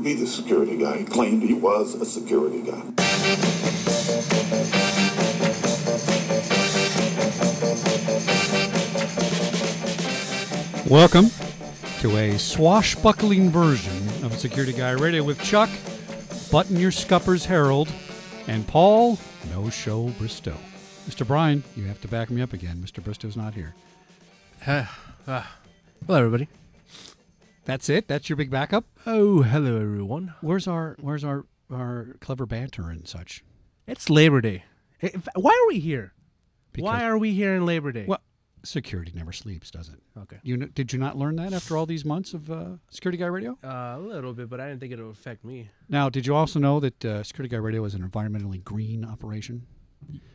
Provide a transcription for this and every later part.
be the security guy. He claimed he was a security guy. Welcome to a swashbuckling version of Security Guy Radio with Chuck, Button Your Scuppers Harold, and Paul No-Show Bristow. Mr. Bryan, you have to back me up again. Mr. Bristow's not here. Hello, everybody. That's it? That's your big backup? Oh, hello, everyone. Where's our clever banter and such? It's Labor Day. Why are we here? Because, Why are we here in Labor Day? Well, security never sleeps, does it? Okay. Did you not learn that after all these months of Security Guy Radio? A little bit, but I didn't think it would affect me. Now, did you also know that Security Guy Radio is an environmentally green operation?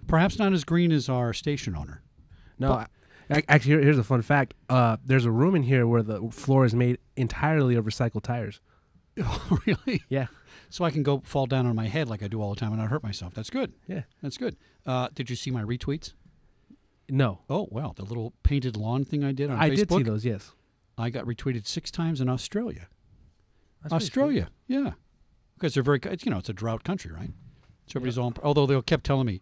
Perhaps not as green as our station owner. No, actually, here's a fun fact. There's a room in here where the floor is made entirely of recycled tires. Oh, really? Yeah. So I can go fall down on my head like I do all the time and not hurt myself. That's good. Yeah. That's good. Did you see my retweets? No. Oh, well, the little painted lawn thing I did on Facebook. I did see those, yes. I got retweeted 6 times in Australia. That's Australia, yeah. Because they're very, it's a drought country, right? So everybody's all, although they kept telling me,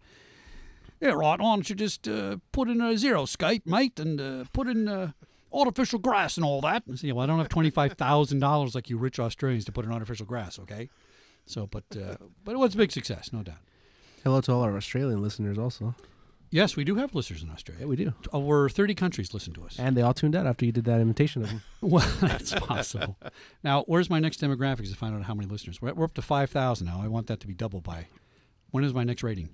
yeah, right, why don't you just put in a zero Skype, mate, and put in artificial grass and all that. And I say, well, I don't have $25,000 like you rich Australians to put in artificial grass, okay? So, but it was a big success, no doubt. Hello to all our Australian listeners also. Yes, we do have listeners in Australia. Yeah, we do. Over 30 countries listen to us. And they all tuned out after you did that imitation of them. Well, that's possible. Now, where's my next demographics to find out how many listeners? We're up to 5,000 now. I want that to be doubled by. When is my next rating?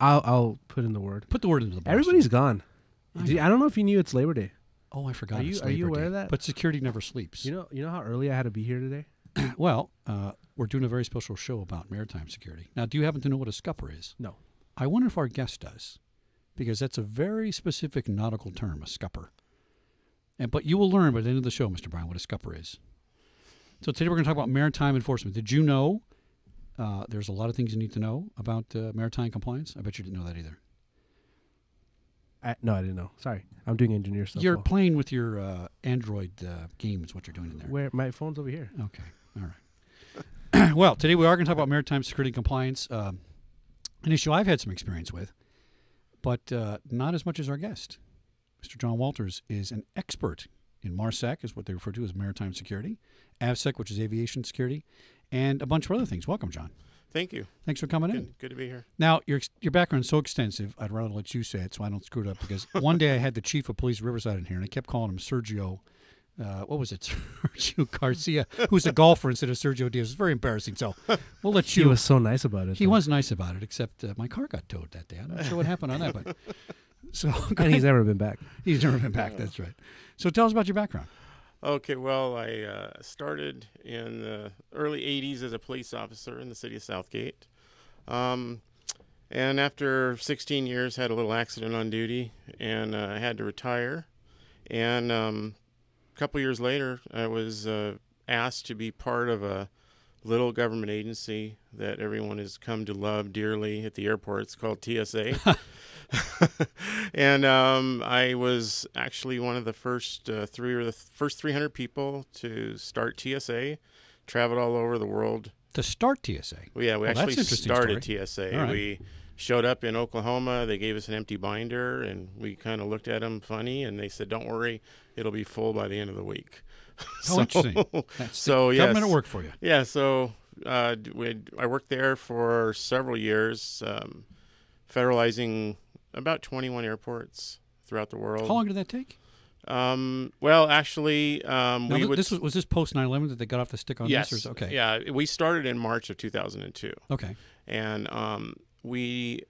I'll put in the word. Put the word into the box. Everybody's gone. I don't know if you knew it's Labor Day. Oh, I forgot. Are you aware of that? But security never sleeps. You know how early I had to be here today? Well, we're doing a very special show about maritime security. Now, do you happen to know what a scupper is? No. I wonder if our guest does, because that's a very specific nautical term, a scupper. But you will learn by the end of the show, Mr. Bryan, what a scupper is. So today we're going to talk about maritime enforcement. Did you know there's a lot of things you need to know about maritime compliance? I bet you didn't know that either. No, I didn't know. Sorry. I'm doing engineer stuff. You're playing with your Android game is what you're doing in there. Where my phone's over here. Okay. All right. Well, today we are going to talk about maritime security compliance, an issue I've had some experience with, but not as much as our guest. Mr. John Walters is an expert in MARSEC, is what they refer to as maritime security, AVSEC, which is aviation security, and a bunch of other things. Welcome, John. Thank you. Thanks for coming in. Good to be here. Now, your background's so extensive, I'd rather let you say it so I don't screw it up, because one day I had the chief of police of Riverside in here, and I kept calling him Sergio, what was it, Sergio Garcia, who's a golfer instead of Sergio Diaz. It's very embarrassing, so we'll let you. He was so nice about it. He was nice about it, except my car got towed that day. I'm not sure what happened on that, but so. And he's never been back. He's never been back, that's right. So tell us about your background. Okay, well, I started in the early 80s as a police officer in the city of Southgate. And after 16 years, had a little accident on duty, and I had to retire. And a couple years later, I was asked to be part of a little government agency that everyone has come to love dearly at the airports called TSA. And I was actually one of the first 300 people to start TSA, traveled all over the world. To start TSA? Well, yeah, we actually started story. TSA. Right. We showed up in Oklahoma. They gave us an empty binder, and we kind of looked at them funny, and they said, don't worry, it'll be full by the end of the week. How interesting. So, yes. Government at work for you. Yeah, so I worked there for several years, federalizing about 21 airports throughout the world. How long did that take? Well, actually, was this post 9/11 that they got off the stick on yes, this? Or, okay. Yeah, we started in March of 2002. Okay. And we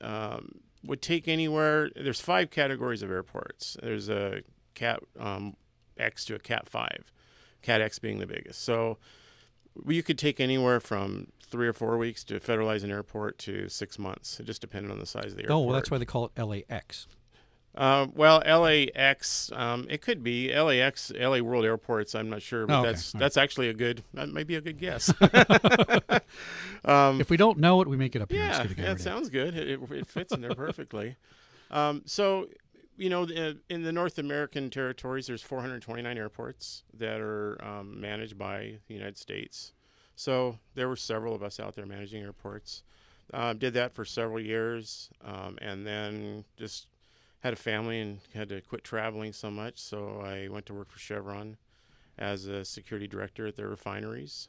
would take anywhere. There's 5 categories of airports. There's a Cat X to a Cat 5, Cat X being the biggest. So you could take anywhere from 3 or 4 weeks to federalize an airport to 6 months. It just depended on the size of the airport. Oh, well, that's why they call it LAX. Well, LAX, it could be LAX, LA World Airports. I'm not sure, but that's actually that might be a good guess. If we don't know it, we make it up here. Yeah, it sounds good. It fits in there perfectly. So, in the North American territories, there's 429 airports that are managed by the United States. So there were several of us out there managing airports. Did that for several years, and then just had a family and had to quit traveling so much. So I went to work for Chevron as a security director at their refineries.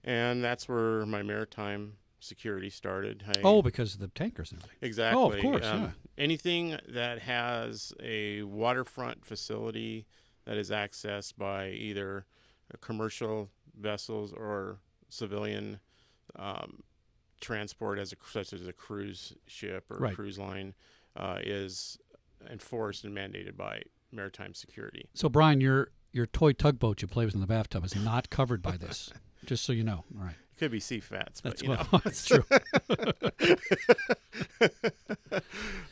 And that's where my maritime security started. Because of the tankers and everything. Exactly. Oh, of course, yeah. Anything that has a waterfront facility that is accessed by either commercial vessels or civilian transport, such as a cruise ship or a cruise line, is enforced and mandated by maritime security. So, Brian, your toy tugboat you play with in the bathtub is not covered by this, just so you know. All right. It could be CFATS, but that's true.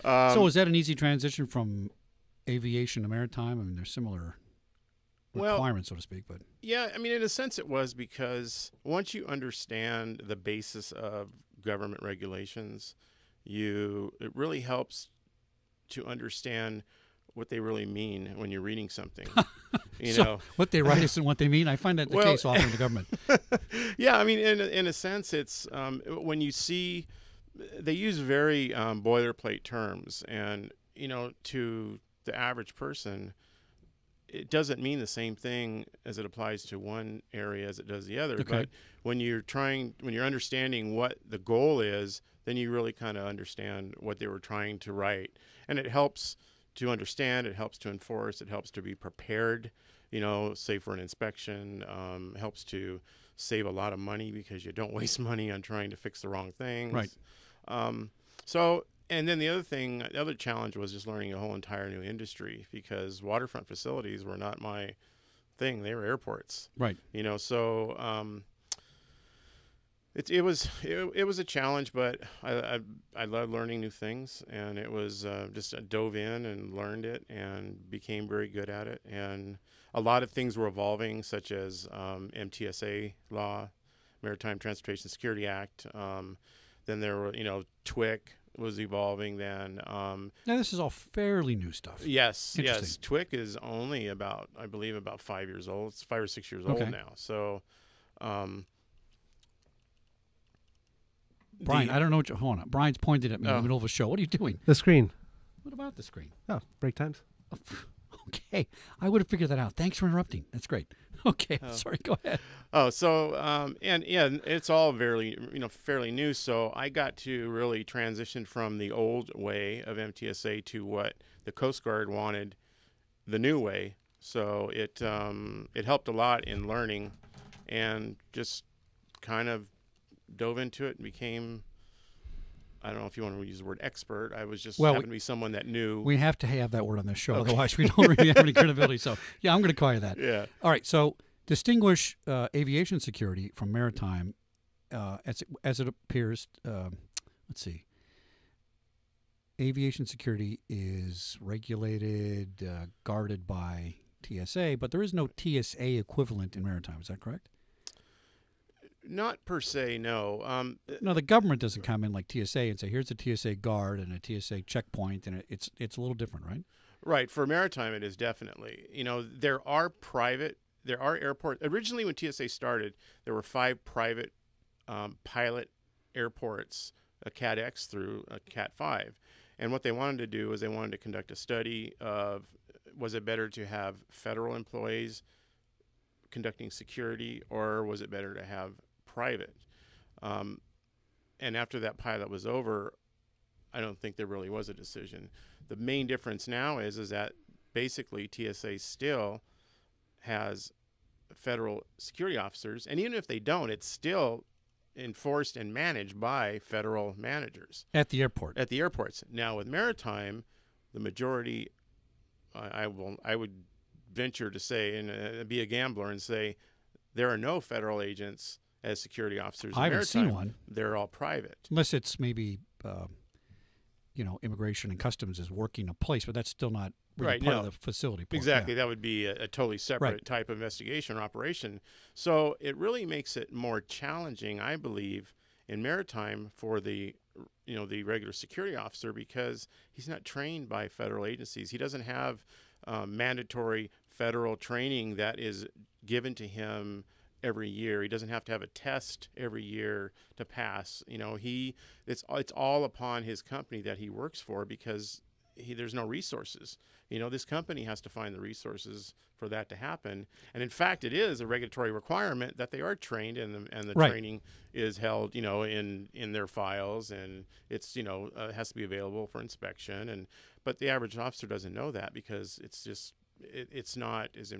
So is that an easy transition from aviation to maritime? I mean, there's similar requirements, so to speak. But yeah, I mean, in a sense it was, because once you understand the basis of government regulations, it really helps to understand what they really mean when you're reading something. You know what they write isn't what they mean. I find that the case often in the government. Yeah, I mean, in a sense, it's when you see they use very boilerplate terms, and to the average person, it doesn't mean the same thing as it applies to one area as it does the other. Okay. But when you're understanding what the goal is, then you really kind of understand what they were trying to write, and it helps to understand, it helps to enforce, it helps to be prepared, say for an inspection, helps to save a lot of money because you don't waste money on trying to fix the wrong things. Right. And then the other challenge was just learning a whole entire new industry, because waterfront facilities were not my thing. They were airports. Right. So it was a challenge, but I love learning new things, and it was just I dove in and learned it and became very good at it. And a lot of things were evolving, such as MTSA law, Maritime Transportation Security Act. Then there were TWIC was evolving then. Now this is all fairly new stuff. Yes. TWIC is only about 5 years old. It's 5 or 6 years old now. So. Brian, I don't know what hold on. Brian's pointed at me in the middle of a show. What are you doing? The screen. What about the screen? Oh, break times. Okay. I would have figured that out. Thanks for interrupting. That's great. Okay. Sorry. Go ahead. And yeah, it's all fairly new. So I got to really transition from the old way of MTSA to what the Coast Guard wanted, the new way. So it helped a lot in learning, and just kind of dove into it and became, I don't know if you want to use the word expert. I was just happened to be someone that knew. We have to have that word on this show, otherwise we don't really have any credibility. So yeah, I'm going to call you that. Yeah. All right. So distinguish aviation security from maritime as it appears. Let's see. Aviation security is regulated, guarded by TSA, but there is no TSA equivalent in maritime. Is that correct? Not per se, no. No, the government doesn't come in like TSA and say, here's a TSA guard and a TSA checkpoint, and it's a little different, right? Right. For maritime, it is definitely. There are airports. Originally, when TSA started, there were 5 private pilot airports, a Cat X through a Cat 5. And what they wanted to do is they wanted to conduct a study of, was it better to have federal employees conducting security, or was it better to have private? And after that pilot was over, I don't think there really was a decision. The main difference now is that basically TSA still has federal security officers, and even if they don't, it's still enforced and managed by federal managers at the airport. At the airports. Now with maritime, the majority, I would venture to say, and be a gambler and say, there are no federal agents as security officers. I haven't seen one. They're all private, unless it's maybe immigration and customs is working a place, but that's still not really part of the facility part. Exactly. That would be a totally separate type of investigation or operation. So it really makes it more challenging, I believe, in maritime for the regular security officer, because he's not trained by federal agencies. He doesn't have mandatory federal training that is given to him every year. He doesn't have to have a test every year to pass. You know, it's all upon his company that he works for, because there's no resources. You know, this company has to find the resources for that to happen. And in fact, it is a regulatory requirement that they are trained, and the Right. training is held, you know, in their files, and it's, you know, has to be available for inspection. But the average officer doesn't know that, because it's not as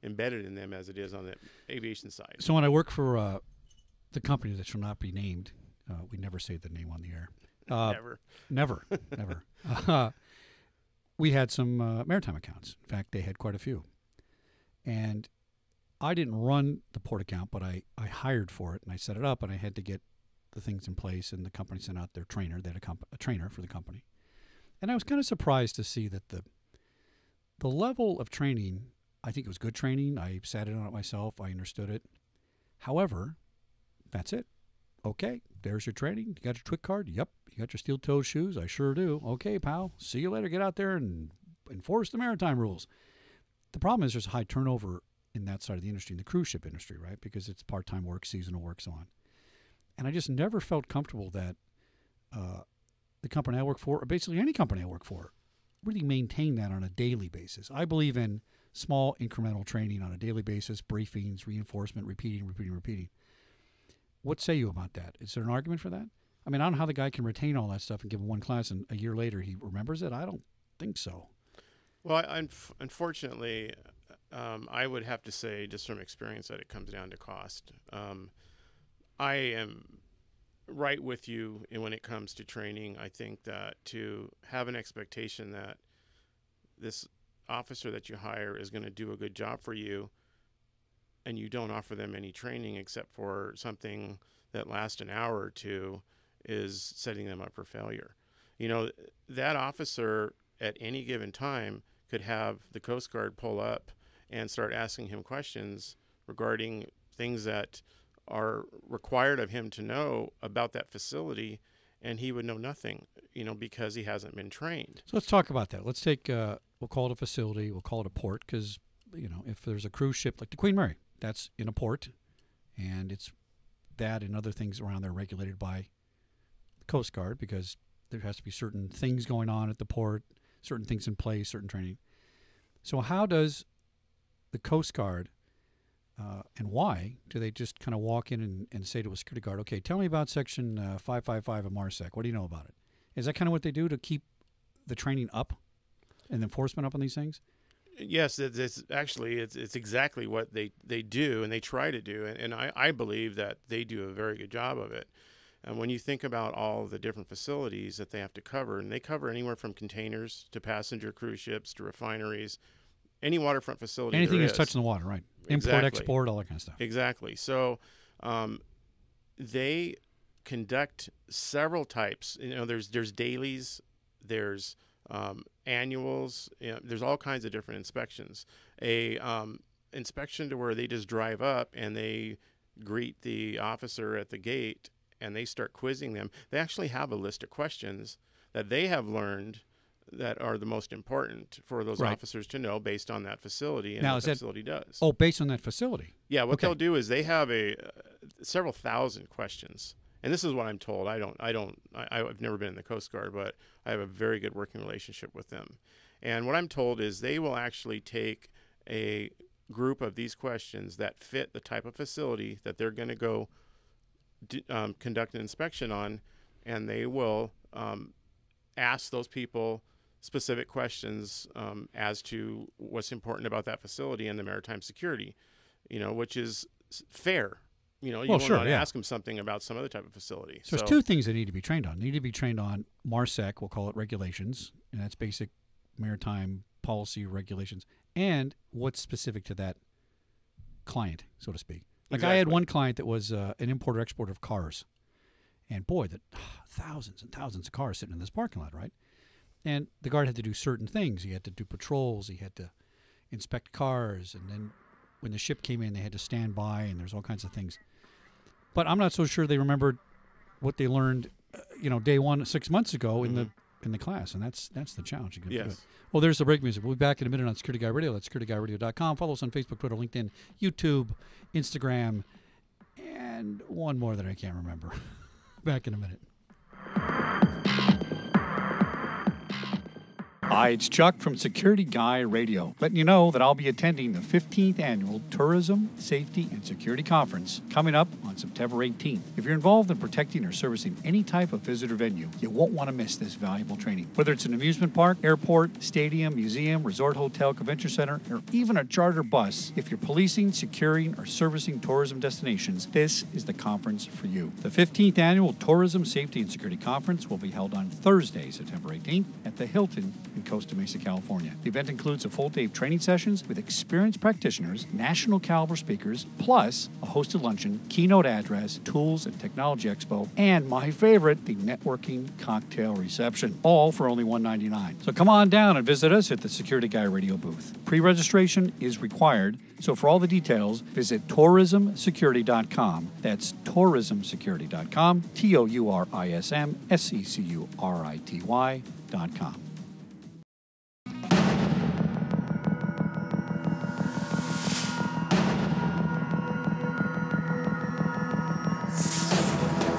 embedded in them as it is on the aviation side. So when I work for the company that shall not be named, we never say the name on the air. Never. We had some maritime accounts. In fact, they had quite a few. And I didn't run the port account, but I hired for it, and I set it up, and I had to get the things in place, and the company sent out their trainer. They had a trainer for the company. And I was kind of surprised to see that the level of training, I think it was good training. I sat in on it myself. I understood it. However, that's it. Okay, there's your training. You got your TWIC card? Yep. You got your steel-toed shoes? I sure do. Okay, pal. See you later. Get out there and enforce the maritime rules. The problem is there's a high turnover in that side of the industry, in the cruise ship industry, right? Because it's part-time work, seasonal work, so on. And I just never felt comfortable that the company I work for, or basically any company I work for, really maintain that on a daily basis. I believe in small incremental training on a daily basis, briefings, reinforcement, repeating. What say you about that? Is there an argument for that? I mean, I don't know how the guy can retain all that stuff and give him one class and a year later he remembers it. I don't think so. Well, unfortunately, I would have to say, just from experience, that it comes down to cost. I am right with you when it comes to training. I think that to have an expectation that this officer that you hire is going to do a good job for you, and you don't offer them any training except for something that lasts an hour or two, is setting them up for failure. You know, that officer at any given time could have the Coast Guard pull up and start asking him questions regarding things that are required of him to know about that facility, and he would know nothing, you know, because he hasn't been trained. So let's talk about that. Let's take, we'll call it a facility, we'll call it a port, because, you know, if there's a cruise ship like the Queen Mary, that's in a port, and it's that and other things around there regulated by the Coast Guard, because there has to be certain things going on at the port, certain things in place, certain training. So how does the Coast Guard, and why do they just kind of walk in and say to a security guard, okay, tell me about Section 555 of MARSEC. What do you know about it? Is that kind of what they do to keep the training up and the enforcement up on these things? Yes, it's exactly what they do, and they try to do, and I believe that they do a very good job of it. And when you think about all the different facilities that they have to cover, and they cover anywhere from containers to passenger cruise ships to refineries, any waterfront facility, anything that's touching the water, right? Exactly. Import, export, all that kind of stuff. Exactly. So they conduct several types. You know, there's dailies, there's annuals, you know, there's all kinds of different inspections. A inspection to where they just drive up and they greet the officer at the gate and they start quizzing them. They actually have a list of questions that they have learned that are the most important for those officers to know based on that facility and what that facility does. Oh, based on that facility. Yeah, what they'll do is they have several thousand questions. And this is what I'm told. I've never been in the Coast Guard, but I have a very good working relationship with them. And what I'm told is they will actually take a group of these questions that fit the type of facility that they're going to go conduct an inspection on, and they will ask those people specific questions as to what's important about that facility and the maritime security, you know, which is fair. You know, you want to ask them something about some other type of facility. So there's two things they need to be trained on. They need to be trained on MARSEC, we'll call it regulations, and that's basic maritime policy regulations, and what's specific to that client, so to speak. Like I had one client that was an importer-exporter of cars, and boy, thousands and thousands of cars sitting in this parking lot, right? And the guard had to do certain things. He had to do patrols. He had to inspect cars. And then when the ship came in, they had to stand by, and there's all kinds of things. But I'm not so sure they remembered what they learned, day one 6 months ago in the in the class, and that's the challenge. You can do it. Yes. Well, there's the break music. We'll be back in a minute on Security Guy Radio. That's securityguy.radio.com. Follow us on Facebook, Twitter, LinkedIn, YouTube, Instagram, and one more that I can't remember. Back in a minute. Hi, it's Chuck from Security Guy Radio, letting you know that I'll be attending the 15th Annual Tourism, Safety, and Security Conference coming up on September 18th. If you're involved in protecting or servicing any type of visitor venue, you won't want to miss this valuable training. Whether it's an amusement park, airport, stadium, museum, resort hotel, convention center, or even a charter bus, if you're policing, securing, or servicing tourism destinations, this is the conference for you. The 15th Annual Tourism, Safety, and Security Conference will be held on Thursday, September 18th at the Hilton in Costa Mesa, California. The event includes a full day of training sessions with experienced practitioners, national caliber speakers, plus a hosted luncheon, keynote address, tools and technology expo, and my favorite, the networking cocktail reception, all for only $199. So come on down and visit us at the Security Guy Radio booth. Pre-registration is required, so for all the details, visit tourismsecurity.com. That's tourismsecurity.com, tourismsecurity.com.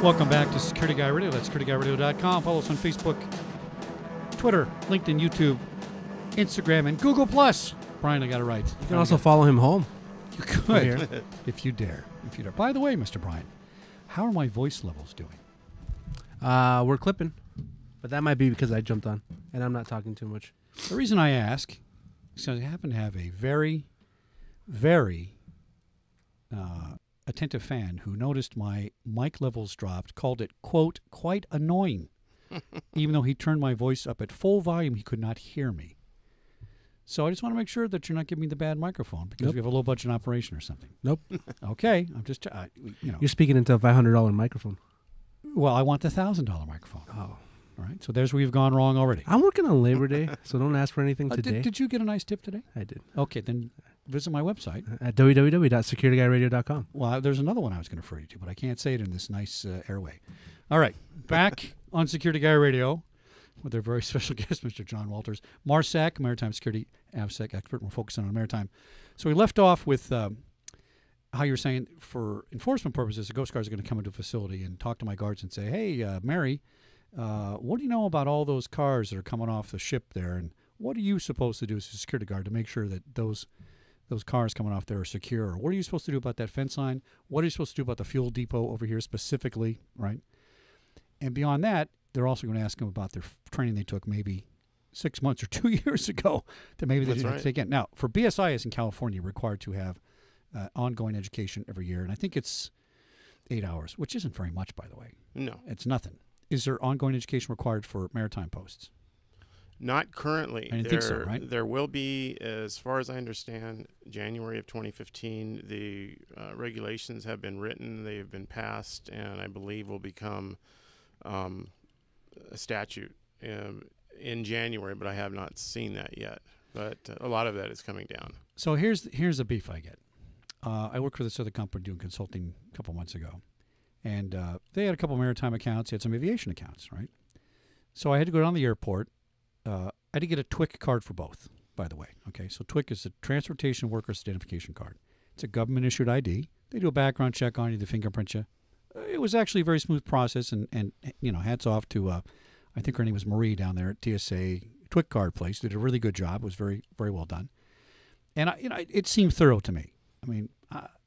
Welcome back to Security Guy Radio. That's securityguy.radio.com. Follow us on Facebook, Twitter, LinkedIn, YouTube, Instagram, and Google+. Brian, I got it right. You can also follow him home. You could, if you dare. By the way, Mr. Brian, how are my voice levels doing? We're clipping, but that might be because I jumped on, and I'm not talking too much. The reason I ask is because I happen to have a very, very attentive fan who noticed my mic levels dropped, called it, quote, quite annoying. Even though he turned my voice up at full volume, he could not hear me. So I just want to make sure that you're not giving me the bad microphone because we have a low budget operation or something. Nope. Okay, I'm just, You're speaking into a $500 microphone. Well, I want the $1,000 microphone. Oh. All right, so there's where you've gone wrong already. I'm working on Labor Day, so don't ask for anything today. Did you get a nice tip today? I did. Okay, then visit my website. At www.securityguyradio.com. Well, there's another one I was going to refer you to, but I can't say it in this nice airway. All right, back on Security Guy Radio with our very special guest, Mr. John Walters, MARSEC, Maritime Security AVSEC expert. We're focusing on maritime. So we left off with how you were saying for enforcement purposes, the Ghost Guards are going to come into a facility and talk to my guards and say, hey, Mary, what do you know about all those cars that are coming off the ship there? And what are you supposed to do as a security guard to make sure that those cars coming off there are secure? What are you supposed to do about that fence line? What are you supposed to do about the fuel depot over here specifically, right? And beyond that, they're also going to ask them about their training they took maybe 6 months or 2 years ago that maybe they didn't have to take in. Now, for BSIs in California, required to have ongoing education every year, and I think it's 8 hours, which isn't very much, by the way. No. It's nothing. Is there ongoing education required for maritime posts? Not currently. I didn't think so, right? There will be, as far as I understand, January of 2015, the regulations have been written, they have been passed, and I believe will become a statute in January, but I have not seen that yet. But a lot of that is coming down. So here's the beef I get. I worked for this other company doing consulting a couple months ago, and they had a couple maritime accounts. They had some aviation accounts, right? So I had to go down to the airport. I had to get a TWIC card for both, by the way. Okay, so TWIC is the Transportation Workers Identification Card. It's a government-issued ID. They do a background check on you, they fingerprint you. It was actually a very smooth process, and hats off to, I think her name was Marie down there at TSA TWIC card place. Did a really good job. It was very, very well done. And it seemed thorough to me. I mean,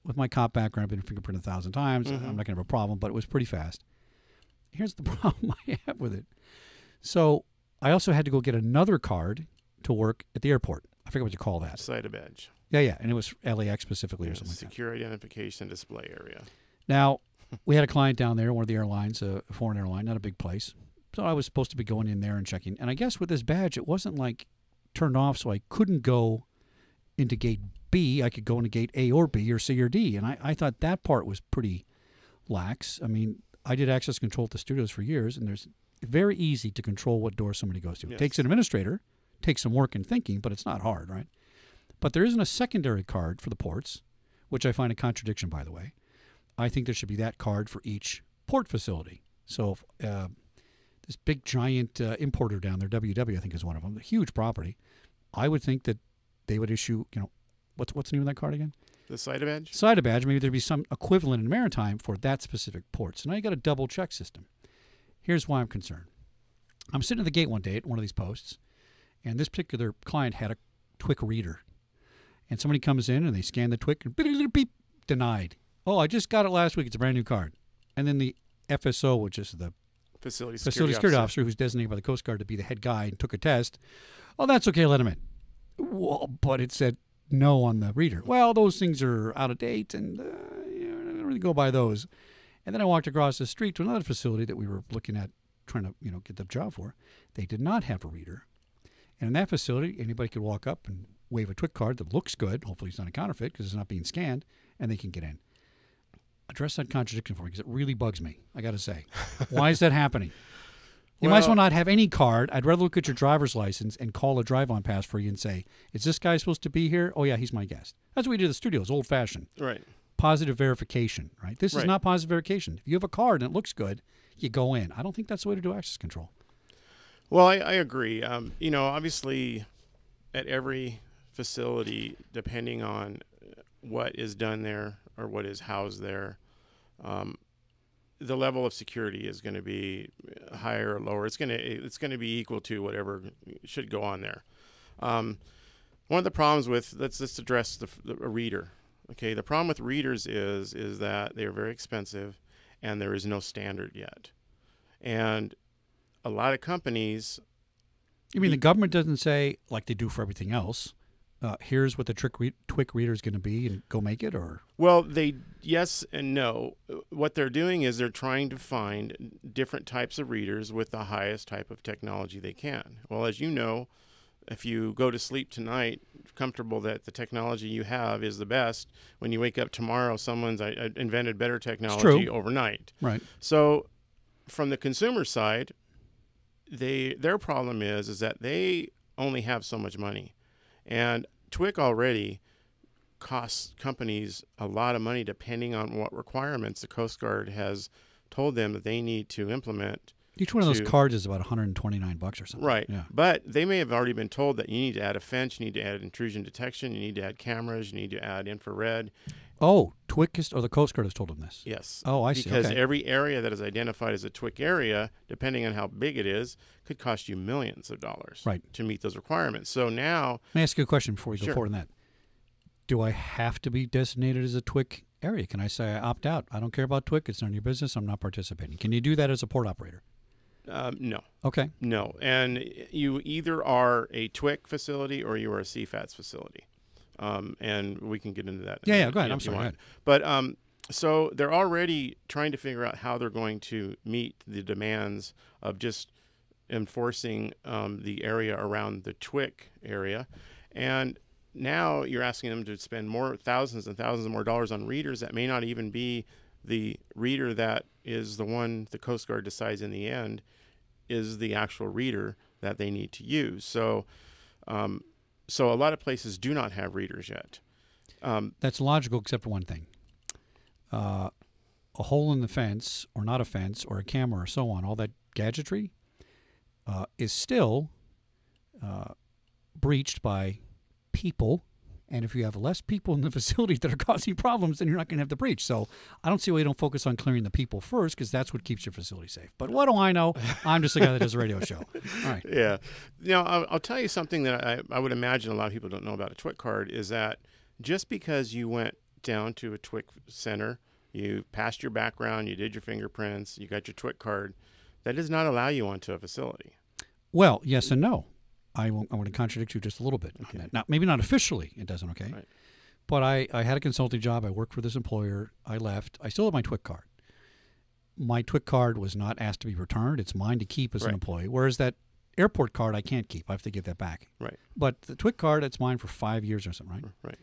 with my cop background, I've been fingerprinted 1,000 times. Mm-hmm. I'm not going to have a problem, but it was pretty fast. Here's the problem I have with it. So I also had to go get another card to work at the airport. I forget what you call that. Site of badge. Yeah, and it was LAX specifically or something like that. Secure identification display area. Now, we had a client down there, one of the airlines, a foreign airline, not a big place. So I was supposed to be going in there and checking. And I guess with this badge, it wasn't like turned off, so I couldn't go into gate B. I could go into gate A or B or C or D. And I thought that part was pretty lax. I mean, I did access control at the studios for years, and there's very easy to control what door somebody goes to. Yes. It takes an administrator, takes some work and thinking, but it's not hard, right? But there isn't a secondary card for the ports, which I find a contradiction, by the way. I think there should be that card for each port facility. So this big giant importer down there, WW, I think is one of them, a huge property. I would think that they would issue, what's the name of that card again? The CITA badge? CITA badge. Maybe there'd be some equivalent in maritime for that specific port. So now you got a double check system. Here's why I'm concerned. I'm sitting at the gate one day at one of these posts, and this particular client had a TWIC reader. And somebody comes in and they scan the TWIC and beep, denied. Oh, I just got it last week. It's a brand new card. And then the FSO, which is the Facility security officer who's designated by the Coast Guard to be the head guy and took a test. Oh, that's okay. Let him in. Well, but it said no on the reader. Well, those things are out of date, and I don't really go by those. And then I walked across the street to another facility that we were looking at trying to get the job for. They did not have a reader. And in that facility, anybody could walk up and wave a TWIC card that looks good. Hopefully it's not a counterfeit because it's not being scanned, and they can get in. Address that contradiction for me because it really bugs me, I got to say. Why is that happening? You might as well not have any card. I'd rather look at your driver's license and call a drive-on pass for you and say, is this guy supposed to be here? Oh, yeah, he's my guest. That's what we did at the studios, old-fashioned. Right. Positive verification, right? This is not positive verification. If you have a card and it looks good, you go in. I don't think that's the way to do access control. Well, I agree. Obviously, at every facility, depending on what is done there or what is housed there, the level of security is going to be higher or lower. It's going to be equal to whatever should go on there. One of the problems with let's address a reader. Okay, the problem with readers is that they are very expensive, and there is no standard yet. And a lot of companies. You mean the government doesn't say, like they do for everything else, here's what the TWIC reader is going to be and go make it? Or Well, yes and no. What they're doing is they're trying to find different types of readers with the highest type of technology they can. Well, as you know, if you go to sleep tonight comfortable that the technology you have is the best, when you wake up tomorrow, someone's invented better technology overnight. Right. So from the consumer side, their problem is that they only have so much money. And TWIC already costs companies a lot of money depending on what requirements the Coast Guard has told them that they need to implement. Each one of those cards is about $129 or something. Right. Yeah. But they may have already been told that you need to add a fence, you need to add intrusion detection, you need to add cameras, you need to add infrared. Oh, TWIC or the Coast Guard has told them this? Yes. Oh, I see. Because okay. every area that is identified as a TWIC area, depending on how big it is, could cost you millions of dollars to meet those requirements. So now... Let me ask you a question before we go forward on that. Do I have to be designated as a TWIC area? Can I say I opt out? I don't care about TWIC. It's none of your business. I'm not participating. Can you do that as a port operator? No. Okay. No. And you either are a TWIC facility or you are a CFATS facility. And we can get into that. Yeah, go ahead. I'm sorry. Go ahead. But so they're already trying to figure out how they're going to meet the demands of just enforcing the area around the TWIC area. And now you're asking them to spend thousands and thousands of more dollars on readers that may not even be the reader that is the one the Coast Guard decides in the end is the actual reader that they need to use. So a lot of places do not have readers yet. That's logical except for one thing. A hole in the fence or not a fence or a camera or so on, all that gadgetry is still breached by people. And if you have less people in the facility that are causing problems, then you're not going to have the breach. So I don't see why you don't focus on clearing the people first, because that's what keeps your facility safe. But what do I know? I'm just a guy that does a radio show. All right. Yeah. Now, I'll tell you something that I would imagine a lot of people don't know about a TWIC card is that just because you went down to a TWIC center, you passed your background, you did your fingerprints, you got your TWIC card, that does not allow you onto a facility. Well, yes and no. I want to contradict you just a little bit on that. Now, maybe not officially, it doesn't, okay? Right. But I had a consulting job. I worked for this employer. I left. I still have my TWIC card. My TWIC card was not asked to be returned. It's mine to keep as an employee, whereas that airport card I can't keep. I have to give that back. Right. But the TWIC card, it's mine for 5 years or something, right? Right.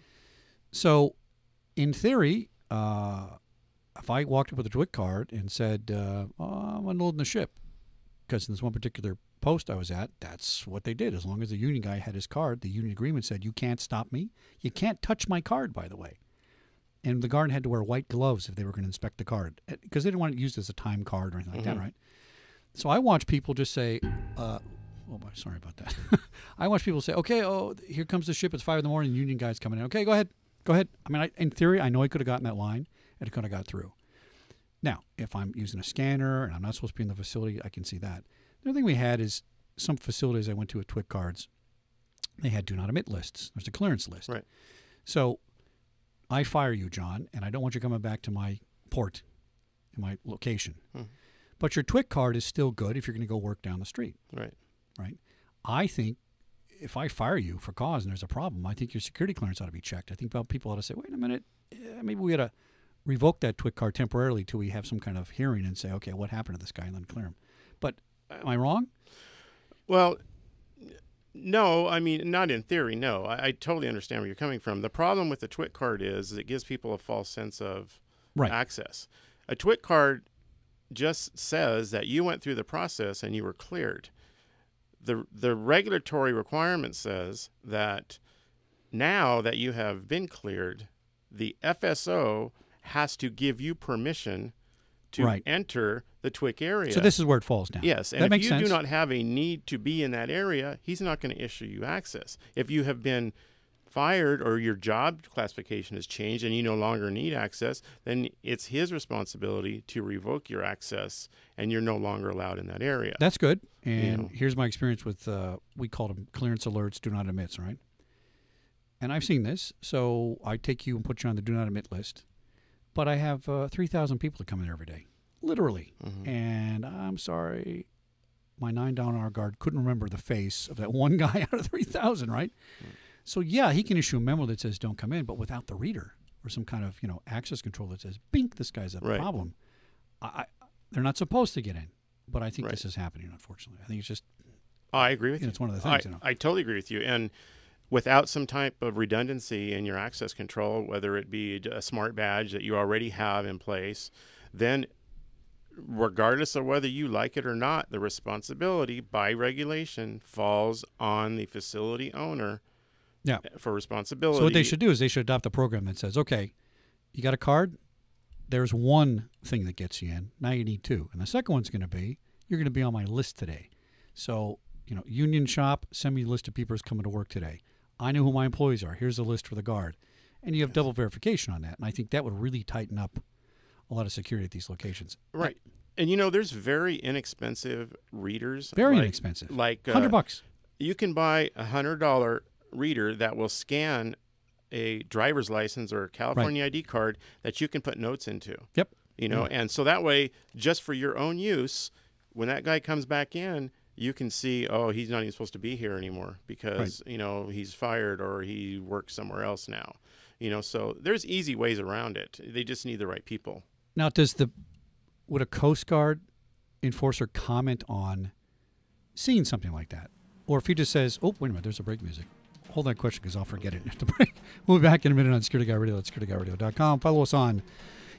So, in theory, if I walked up with a TWIC card and said, I'm unloading the ship, because in this one particular post I was at, that's what they did. As long as the union guy had his card, the union agreement said, you can't stop me. You can't touch my card, by the way. And the guard had to wear white gloves if they were going to inspect the card, because they didn't want it used as a time card or anything like that, right? So I watch people just say, oh, sorry about that. I watch people say, okay, oh, here comes the ship. It's 5 a.m. Union guy's coming in. Okay, go ahead. Go ahead. I mean, in theory, I know he could have gotten that line and it could have got through. Now, if I'm using a scanner and I'm not supposed to be in the facility, I can see that. The other thing we had is some facilities I went to at TWIC cards, they had do not admit lists. There's a clearance list. Right. So I fire you, John, and I don't want you coming back to my port, in my location. But your TWIC card is still good if you're going to go work down the street. Right. Right. I think if I fire you for cause and there's a problem, I think your security clearance ought to be checked. I think people ought to say, wait a minute, maybe we ought to revoke that TWIC card temporarily till we have some kind of hearing and say, okay, what happened to this guy, and then clear him. But am I wrong? Well, no, I mean, not in theory, no. I totally understand where you're coming from. The problem with the TWIC card is it gives people a false sense of access. A TWIC card just says that you went through the process and you were cleared. The regulatory requirement says that now that you have been cleared, the FSO has to give you permission to enter the TWIC area. So this is where it falls down. Yes, and if you do not have a need to be in that area, he's not going to issue you access. If you have been fired or your job classification has changed and you no longer need access, then it's his responsibility to revoke your access and you're no longer allowed in that area. That's good. And here's my experience with, we call them clearance alerts, do not admits, right? And I've seen this. So I take you and put you on the do not admit list. But I have 3,000 people that come in every day, literally. And I'm sorry, my 9-hour guard couldn't remember the face of that one guy out of 3,000, right? So, yeah, he can issue a memo that says don't come in, but without the reader or some kind of, access control that says, bink, this guy's a problem. They're not supposed to get in, but I think this is happening, unfortunately. I think it's just... I agree with you. It's one of the things, I totally agree with you. And without some type of redundancy in your access control, whether it be a smart badge that you already have in place, then regardless of whether you like it or not, the responsibility by regulation falls on the facility owner for responsibility. So what they should do is they should adopt a program that says, okay, you got a card, there's one thing that gets you in, now you need two. And the second one's going to be, you're going to be on my list today. So, union shop, send me a list of people who's coming to work today. I know who my employees are. Here's a list for the guard. And you have double verification on that. And I think that would really tighten up a lot of security at these locations. Right. And, there's very inexpensive readers. Very inexpensive. Like $100. You can buy a $100 reader that will scan a driver's license or a California ID card that you can put notes into. Yep. And so that way, just for your own use, when that guy comes back in, you can see, oh, he's not even supposed to be here anymore because, he's fired or he works somewhere else now. So there's easy ways around it. They just need the right people. Now, would a Coast Guard enforcer comment on seeing something like that? Or if he just says, oh, wait a minute, there's a break music. Hold that question because I'll forget it after the break. We'll be back in a minute on Security Guy Radio at securityguyradio.com. Follow us on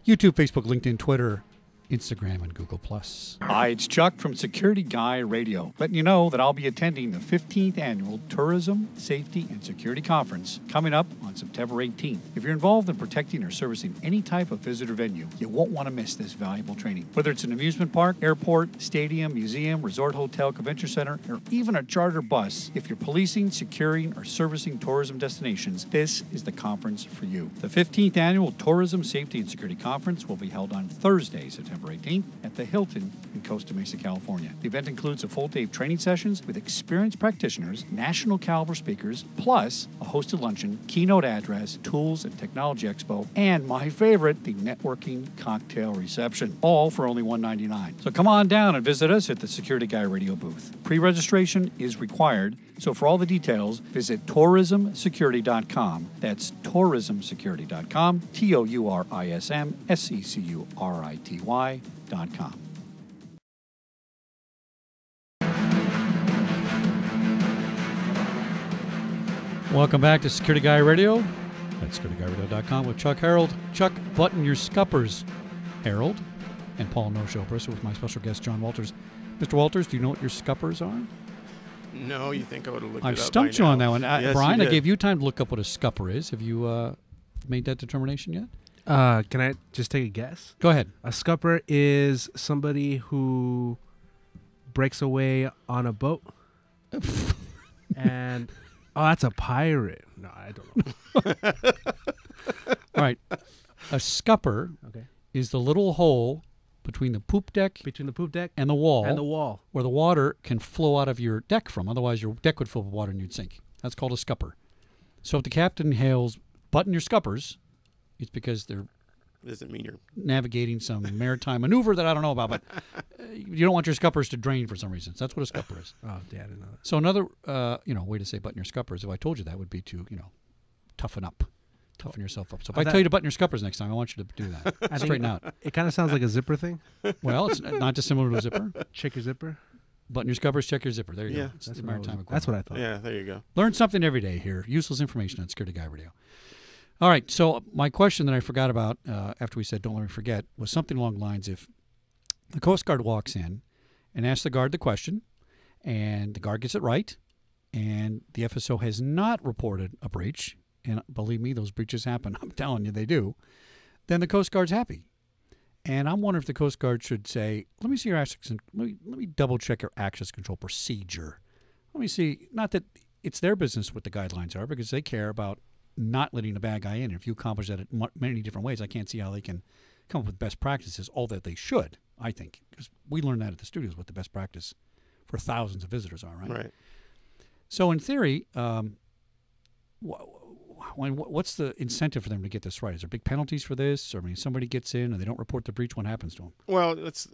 YouTube, Facebook, LinkedIn, Twitter, Instagram, and Google+. Hi, it's Chuck from Security Guy Radio, letting you know that I'll be attending the 15th Annual Tourism, Safety, and Security Conference coming up on September 18th. If you're involved in protecting or servicing any type of visitor venue, you won't want to miss this valuable training. Whether it's an amusement park, airport, stadium, museum, resort hotel, convention center, or even a charter bus, if you're policing, securing, or servicing tourism destinations, this is the conference for you. The 15th Annual Tourism, Safety, and Security Conference will be held on Thursday, September 18th at the Hilton in Costa Mesa, California. The event includes a full day of training sessions with experienced practitioners, national caliber speakers, plus a hosted luncheon, keynote address, tools and technology expo, and my favorite, the networking cocktail reception, all for only $199. So come on down and visit us at the Security Guy Radio booth. Pre-registration is required, so for all the details, visit tourismsecurity.com. That's tourismsecurity.com, tourismsecurity.com. Welcome back to Security Guy Radio at securityguyradio.com with Chuck Harold. Chuck, button your scuppers, Harold, and Paul No-Show with my special guest, John Walters. Mr. Walters, do you know what your scuppers are? No, you think I would have looked it up I've stumped you on that one. Yes, Brian, I gave you time to look up what a scupper is. Have you made that determination yet? Can I just take a guess? Go ahead. A scupper is somebody who breaks away on a boat. And that's a pirate. No, I don't know. All right. A scupper Okay. is the little hole between the poop deck Between the poop deck and the wall, where the water can flow out of your deck from. Otherwise, your deck would fill with water and you'd sink. That's called a scupper. So if the captain hails, button your scuppers, it's because they're Doesn't mean you're navigating some maritime maneuver that I don't know about, but you don't want your scuppers to drain for some reason. So that's what a scupper is. Oh, yeah, I didn't know that. So another, way to say button your scuppers, if I told you that, would be to, toughen up. Toughen yourself up. So if I tell you to button your scuppers next time, I want you to do that. Straighten out. It kind of sounds like a zipper thing. Well, it's not dissimilar to a zipper. Check your zipper. Button your scuppers, check your zipper. There you Yeah. go. It's the maritime equivalent. That's what I thought. Yeah, there you go. Learn something every day here. Useless information on Security Guy Radio. All right. So my question that I forgot about after we said don't let me forget was something along the lines: if the Coast Guard walks in and asks the guard the question, and the guard gets it right, and the FSO has not reported a breach, and believe me, those breaches happen. I'm telling you, they do. Then the Coast Guard's happy. And I'm wondering if the Coast Guard should say, let me see your access, let me double check your access control procedure. Let me see, not that it's their business what the guidelines are, because they care about not letting a bad guy in. If you accomplish that in many different ways, I can't see how they can come up with best practices, all that they should, I think. Because we learn that at the studios, what the best practice for thousands of visitors are, right? Right. So in theory, what's the incentive for them to get this right? Is there big penalties for this? Or, I mean, somebody gets in and they don't report the breach, what happens to them? Well, let's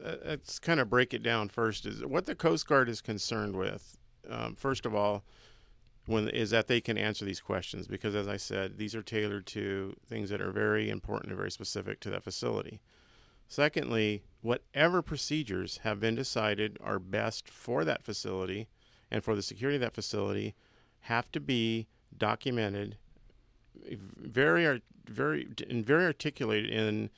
kind of break it down first. Is what the Coast Guard is concerned with, first of all, is that they can answer these questions, because, as I said, these are tailored to things that are very important and very specific to that facility. Secondly, whatever procedures have been decided are best for that facility and for the security of that facility have to be documented, very articulated in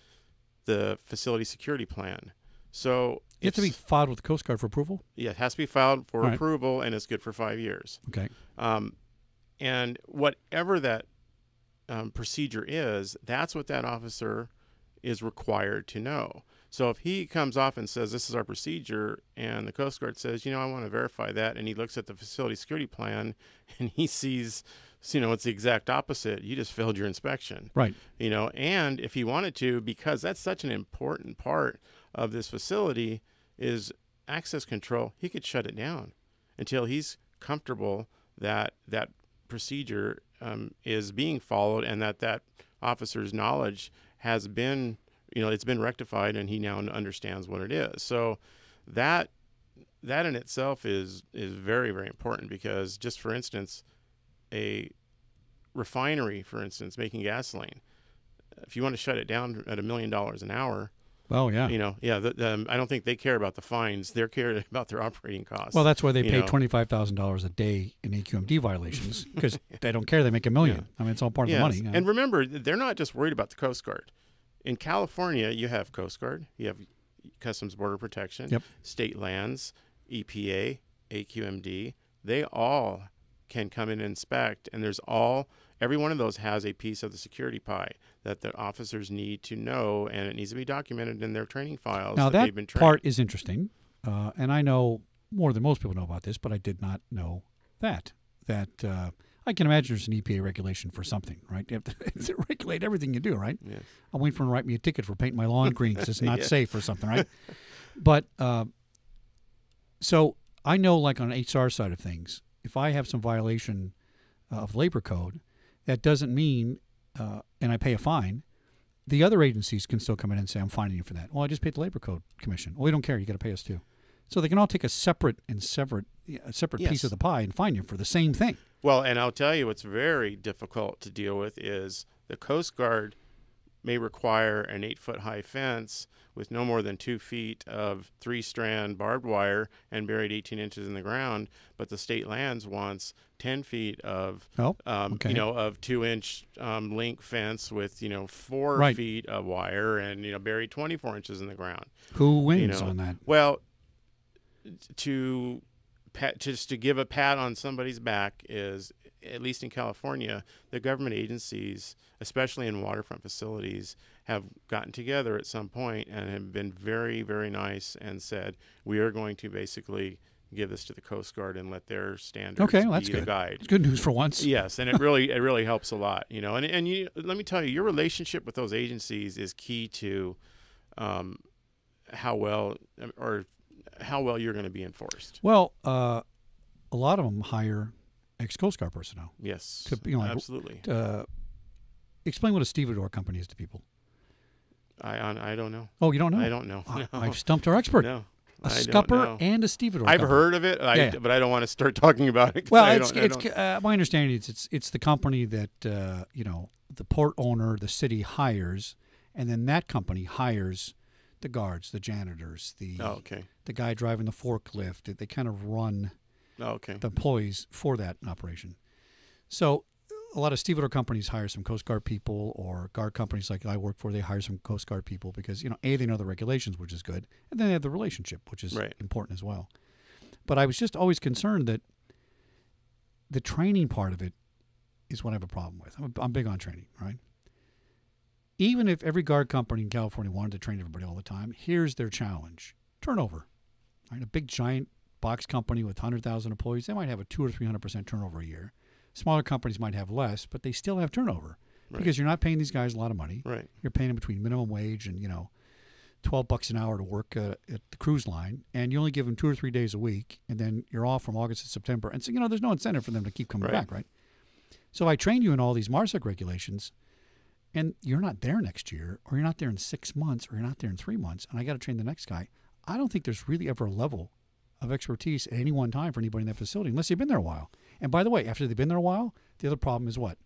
the facility security plan. So It has to be filed with the Coast Guard for approval? Yeah, it has to be filed for All right. approval, and it's good for 5 years. Okay. And whatever that procedure is, that's what that officer is required to know. So if he comes off and says, this is our procedure, and the Coast Guard says, I want to verify that, and he looks at the facility security plan and he sees, it's the exact opposite, you just failed your inspection. Right. And if he wanted to, because that's such an important part of this facility is access control, he could shut it down until he's comfortable that that procedure is being followed, and that officer's knowledge has been, it's been rectified, and he now understands what it is. So that in itself is very, very important, because just for instance, a refinery, for instance, making gasoline, if you want to shut it down at $1 million an hour, Oh, yeah. I don't think they care about the fines. They're caring about their operating costs. Well, that's why they pay $25,000 a day in AQMD violations, because they don't care. They make $1 million. Yeah. I mean, it's all part of the money. And remember, they're not just worried about the Coast Guard. In California, you have Coast Guard, you have Customs Border Protection, Yep. State Lands, EPA, AQMD. They all can come in and inspect, and every one of those has a piece of the security pie that the officers need to know, and it needs to be documented in their training files. Now, they've been that trained. part is interesting, and I know more than most people know about this, but I did not know that. I can imagine there's an EPA regulation for something, right? You have to regulate everything you do, right? Yes. I'm waiting for them to write me a ticket for painting my lawn green because it's not safe or something, right? But so I know, like on an HR side of things, if I have some violation of labor code, that doesn't mean, and I pay a fine, the other agencies can still come in and say, I'm fining you for that. Well, I just paid the Labor Code Commission. Well, we don't care. You got to pay us too. So they can all take a separate piece of the pie and fine you for the same thing. Well, and I'll tell you what's very difficult to deal with is the Coast Guard may require an 8-foot high fence with no more than 2 feet of 3-strand barbed wire and buried 18 inches in the ground, but the State Lands wants 10 feet of, of 2-inch link fence with 4 feet of wire and buried 24 inches in the ground. Who wins on that? Well, just to give a pat on somebody's back is, at least in California, the government agencies, especially in waterfront facilities, have gotten together at some point and have been very, very nice and said, we are going to basically give this to the Coast Guard and let their standards well, that's be good. the guide. It's good news for once. Yes, and it really helps a lot, you know. And you, let me tell you, your relationship with those agencies is key to how well you're going to be enforced. Well, a lot of them hire ex-Coast Guard personnel. Yes, absolutely. absolutely. Explain what a stevedore company is to people. I don't know. Oh, you don't know? I don't know. No. I've stumped our expert. No. A scupper and a stevedore. I've heard of it, but I don't want to start talking about it. Well, my understanding is it's the company that the port owner, the city hires, and then that company hires the guards, the janitors, the guy driving the forklift. They kind of run the employees for that operation. So a lot of stevedore companies hire some Coast Guard people, or guard companies like I work for, they hire some Coast Guard people because, A, they know the regulations, which is good, and then they have the relationship, which is important as well. But I was just always concerned that the training part of it is what I have a problem with. I'm big on training, right? Even if every guard company in California wanted to train everybody all the time, here's their challenge. Turnover. Right? A big, giant box company with 100,000 employees, they might have a 200 or 300% turnover a year. Smaller companies might have less, but they still have turnover because you're not paying these guys a lot of money. Right. You're paying them between minimum wage and, $12 an hour to work at the cruise line, and you only give them 2 or 3 days a week, and then you're off from August to September. And so, there's no incentive for them to keep coming back, right? So I train you in all these MARSEC regulations, and you're not there next year, or you're not there in 6 months, or you're not there in 3 months, and I got to train the next guy. I don't think there's really ever a level of expertise at any one time for anybody in that facility, unless they've been there a while. And by the way, after they've been there a while, the other problem is what?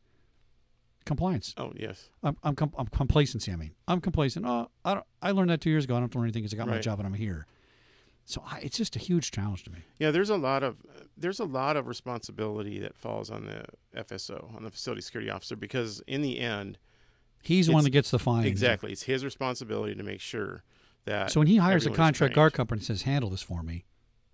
Compliance. Oh, yes. I'm complacency. I'm complacent. Oh, I learned that 2 years ago. I don't have to learn anything because I got my job and I'm here. So it's just a huge challenge to me. Yeah, there's a lot of responsibility that falls on the FSO, on the facility security officer, because in the end, he's the one that gets the fine. Exactly. It's his responsibility to make sure that. So when he hires a contract guard company and says, handle this for me,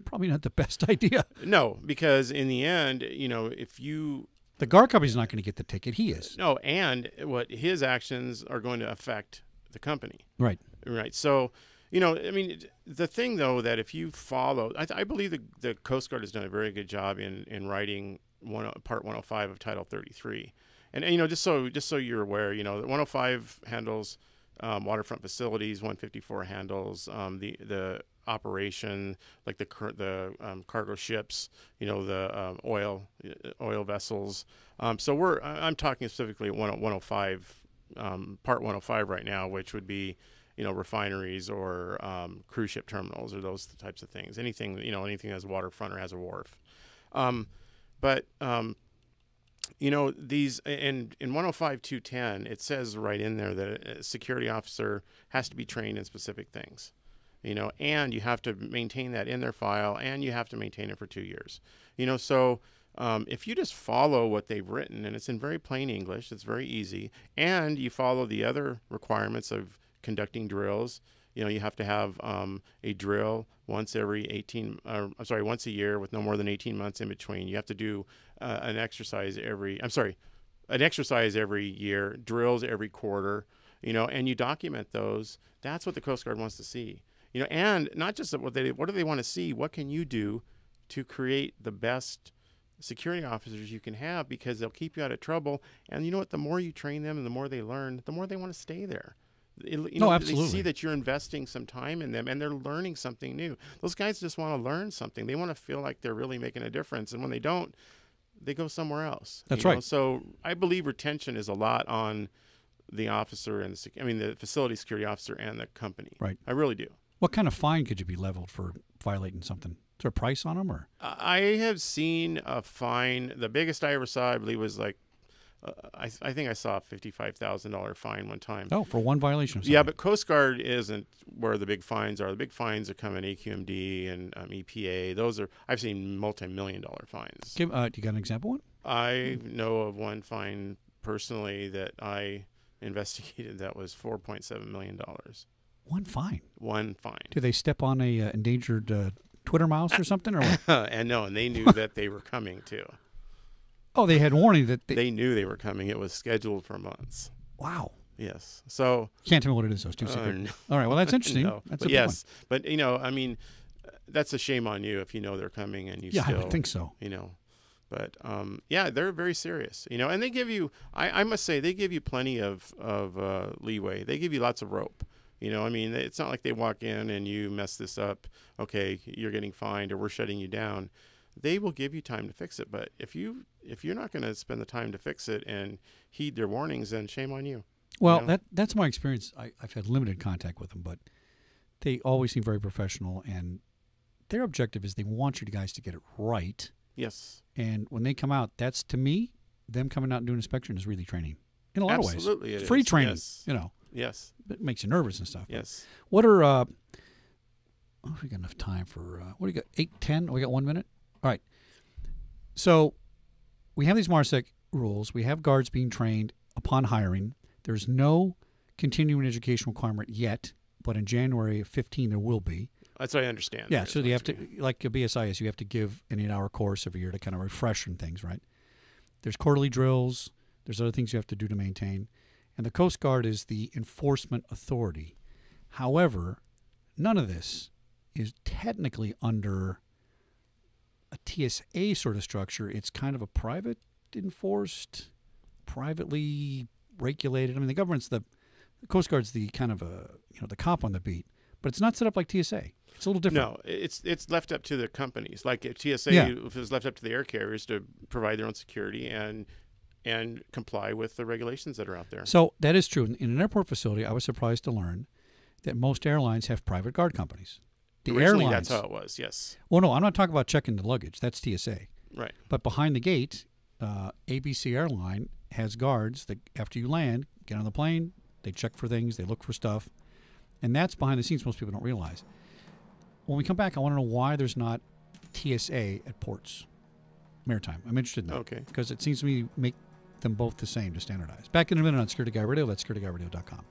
probably not the best idea. No, because in the end, if you... The guard company's not going to get the ticket. He is. No, and what his actions are going to affect the company. Right. Right. So, the thing, though, that if you follow... I believe the Coast Guard has done a very good job in writing Part 105 of Title 33. And just so you're aware, the 105 handles waterfront facilities, 154 handles the operation, like the cargo ships, the oil vessels. So I'm talking specifically 105, Part 105 right now, which would be, refineries or cruise ship terminals or those types of things. Anything that has waterfront or has a wharf. These in 105.210, it says right in there that a security officer has to be trained in specific things. And you have to maintain that in their file, and you have to maintain it for 2 years. So if you just follow what they've written, and it's in very plain English, it's very easy, and you follow the other requirements of conducting drills, you have to have a drill once a year with no more than 18 months in between. You have to do an exercise every year, drills every quarter, and you document those. That's what the Coast Guard wants to see. And not just what do they want to see? What can you do to create the best security officers you can have? Because they'll keep you out of trouble. And you know what? The more you train them and the more they learn, the more they want to stay there. Absolutely. They see that you're investing some time in them and they're learning something new. Those guys just want to learn something. They want to feel like they're really making a difference. And when they don't, they go somewhere else. That's right. So I believe retention is a lot on the officer and the facility security officer and the company. Right. I really do. What kind of fine could you be leveled for violating something? Is there a price on them, or? I have seen a fine. The biggest I ever saw, I believe, was like, I think I saw a $55,000 fine one time. Oh, for one violation of something. Yeah, but Coast Guard isn't where the big fines are. The big fines are coming AQMD and EPA. I've seen multi-million-dollar fines. Do you got an example one? I know of one fine personally that I investigated that was $4.7 million. One fine? One fine. Do they step on a endangered Twitter mouse or something? Or what? And they knew that they were coming too. Oh, they had warning that they knew they were coming. It was scheduled for months. Wow. Yes. So Can't tell me what it is, though. It's too secret. no. All right. Well, that's interesting. No. That's But a yes. But, you know, I mean, that's a shame on you if you know they're coming and you Yeah, still, I would think so. you know. But, yeah, they're very serious, you know, and they give you, I must say, they give you plenty of leeway. They give you lots of rope. You know, I mean, it's not like they walk in and you mess this up, okay, you're getting fined or we're shutting you down. They will give you time to fix it. But if you're not going to spend the time to fix it and heed their warnings, then shame on you. Well, You know? that's my experience. I've had limited contact with them, but they always seem very professional, and their objective is they want you guys to get it right. Yes. And when they come out, that's, to me, them coming out and doing inspection is really training in a lot of ways. Absolutely, it It's free is. training, Yes. you know. Yes. It makes you nervous and stuff. Yes. What are we got enough time for what do you got? 8, 10? We got 1 minute. All right. So we have these MARSEC rules. We have guards being trained upon hiring. There's no continuing education requirement yet, but in January of 15 there will be. That's what I understand. Yeah, so you have to, like a BSIS, you have to give an 8-hour course every year to kind of refresh and things, right? There's quarterly drills. There's other things you have to do to maintain. And the Coast Guard is the enforcement authority. However, none of this is technically under a TSA sort of structure. It's kind of a private enforced, privately regulated. I mean, the government's the Coast Guard's the kind of the cop on the beat, but it's not set up like TSA. It's a little different. No, it's left up to the companies. Like if TSA, if it was left up to the air carriers to provide their own security and comply with the regulations that are out there. So that is true. In an airport facility, I was surprised to learn that most airlines have private guard companies. The Originally, airlines, that's how it was. Yes. Well, no, I'm not talking about checking the luggage. That's TSA. Right. But behind the gate, ABC Airline has guards that after you land, get on the plane, they check for things, they look for stuff. And that's behind the scenes most people don't realize. When we come back, I want to know why there's not TSA at ports. Maritime. I'm interested in that. Okay. Because it seems to me make them both the same to standardize. Back in a minute on Security Guy Radio. That's securityguyradio.com.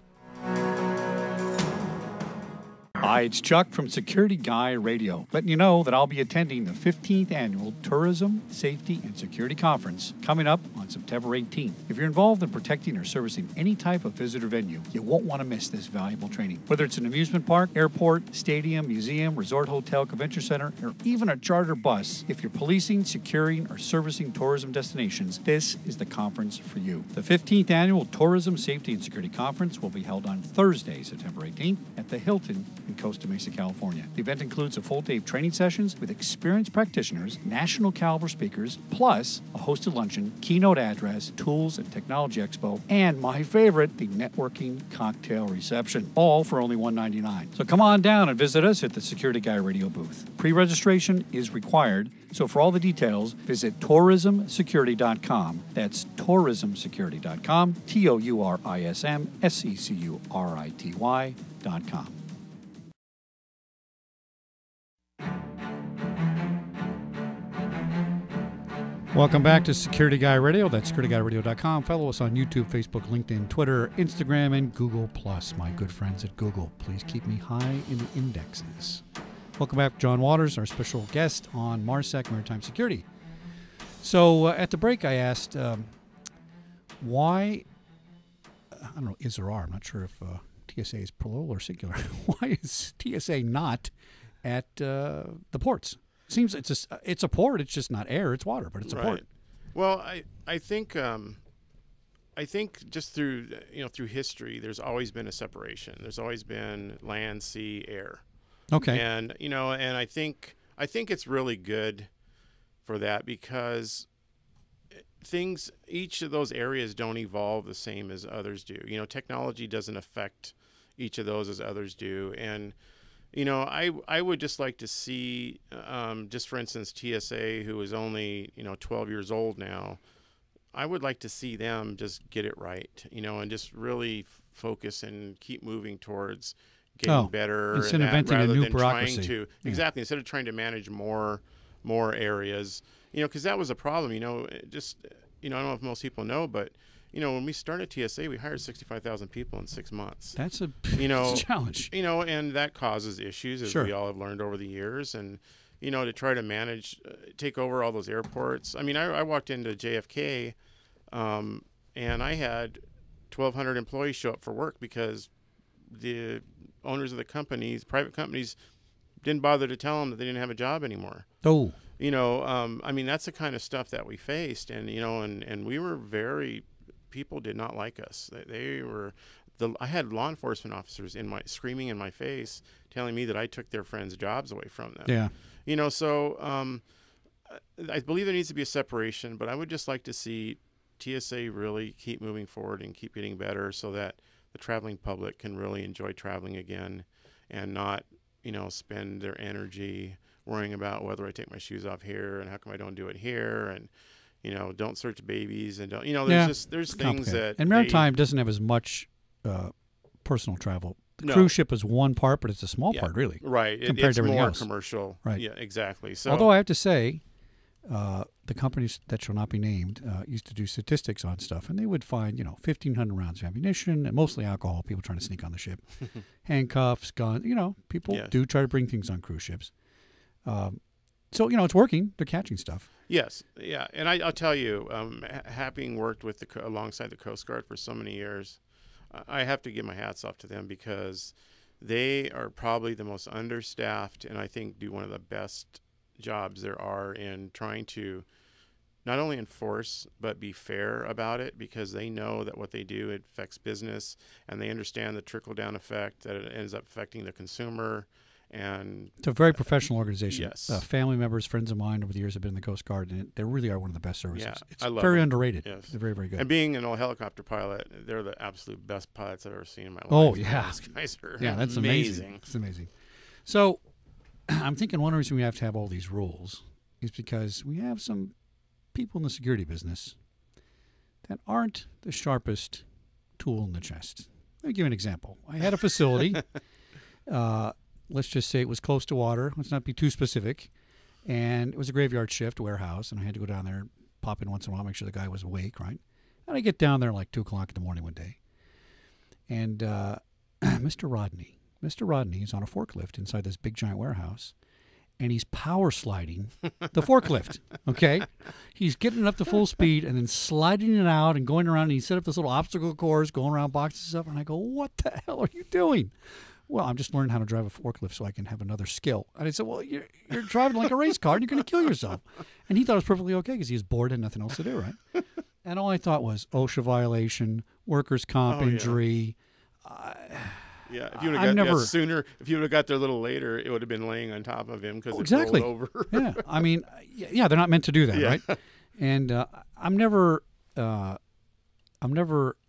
Hi, it's Chuck from Security Guy Radio, letting you know that I'll be attending the 15th Annual Tourism, Safety, and Security Conference coming up on September 18th. If you're involved in protecting or servicing any type of visitor venue, you won't want to miss this valuable training. Whether it's an amusement park, airport, stadium, museum, resort, hotel, convention center, or even a charter bus, if you're policing, securing, or servicing tourism destinations, this is the conference for you. The 15th Annual Tourism, Safety, and Security Conference will be held on Thursday, September 18th at the Hilton in Costa Mesa, California. The event includes a full day of training sessions with experienced practitioners, national caliber speakers, plus a hosted luncheon, keynote address, tools and technology expo, and my favorite, the networking cocktail reception, all for only $199. So come on down and visit us at the Security Guy Radio booth. Pre-registration is required, so for all the details, visit tourismsecurity.com. That's tourismsecurity.com, tourismsecurity.com. Welcome back to Security Guy Radio. That's securityguyradio.com. Follow us on YouTube, Facebook, LinkedIn, Twitter, Instagram, and Google+. My good friends at Google, please keep me high in the indexes. Welcome back, John Waters, our special guest on MARSEC, Maritime Security. So at the break, I asked why, I don't know, is or are, I'm not sure if TSA is plural or singular. Why is TSA not at the ports? Seems it's a port. It's just not air. It's water, but it's a port. Well, I think just through history, there's always been a separation. There's always been land, sea, air. Okay. And I think it's really good for that because each of those areas don't evolve the same as others do. Technology doesn't affect each of those as others do, and I would just like to see, just for instance, TSA, who is only, 12 years old now, I would like to see them just get it right, and just really focus and keep moving towards getting better. Instead of inventing a new bureaucracy. Exactly, instead of trying to manage more areas, because that was a problem, I don't know if most people know, but when we started TSA, we hired 65,000 people in 6 months. That's a challenge. And that causes issues, as Sure. we all have learned over the years. And, to try to take over all those airports. I mean, I walked into JFK, and I had 1,200 employees show up for work because the owners of the companies, private companies, didn't bother to tell them that they didn't have a job anymore. Oh. You know, I mean, that's the kind of stuff that we faced. And, you know, and we were people did not like us. They were, I had law enforcement officers screaming in my face, telling me that I took their friends' jobs away from them. Yeah. You know, so I believe there needs to be a separation, but I would just like to see TSA really keep moving forward and keep getting better so that the traveling public can really enjoy traveling again and not, you know, spend their energy worrying about whether I take my shoes off here and how come I don't do it here, and, you know, don't search babies and don't, you know, there's things that. And Maritime doesn't have as much personal travel. The No. cruise ship is one part, but it's a small Yeah. part, really. Right. compared It's to everything more else. commercial. Right. Yeah, exactly. So, Although I have to say, the companies that shall not be named used to do statistics on stuff, and they would find, 1,500 rounds of ammunition, and mostly alcohol, people trying to sneak on the ship, handcuffs, guns, people Yeah. do try to bring things on cruise ships. So, it's working. They're catching stuff. yes, yeah, and I'll tell you, having worked with alongside the Coast Guard for so many years, I have to give my hats off to them because they are probably the most understaffed, and I think do one of the best jobs there are in trying to not only enforce but be fair about it, because they know that what they do, it affects business, and they understand the trickle-down effect that it ends up affecting the consumer. And It's a very professional organization. Yes. Family members, friends of mine over the years have been in the Coast Guard, and they really are one of the best services. Yeah, It's I love very them. underrated. Yes. They're very, very good. And being an old helicopter pilot, they're the absolute best pilots I've ever seen in my life. Oh, yeah. These guys are Yeah, that's amazing. It's amazing. So I'm thinking one reason we have to have all these rules is because we have some people in the security business that aren't the sharpest tool in the chest. Let me give you an example. I had a facility. Let's just say it was close to water. Let's not be too specific. And it was a graveyard shift warehouse, and I had to go down there, pop in once in a while, make sure the guy was awake, right? And I get down there like 2 o'clock in the morning one day. And Mr. Rodney is on a forklift inside this big giant warehouse, and he's power sliding the forklift, okay? He's getting it up to full speed and then sliding it out and going around, and he set up this little obstacle course, going around boxes and stuff, and I go, what the hell are you doing? Well, I'm just learning how to drive a forklift so I can have another skill. And I said, well, you're driving like a race car, and you're going to kill yourself. And he thought it was perfectly okay because he was bored and nothing else to do, right? And all I thought was OSHA violation, workers' comp injury. Yeah, if you would have got there sooner, if you would have got there a little later, it would have been laying on top of him because it rolled over. Yeah, I mean, yeah, they're not meant to do that, right? And I'm never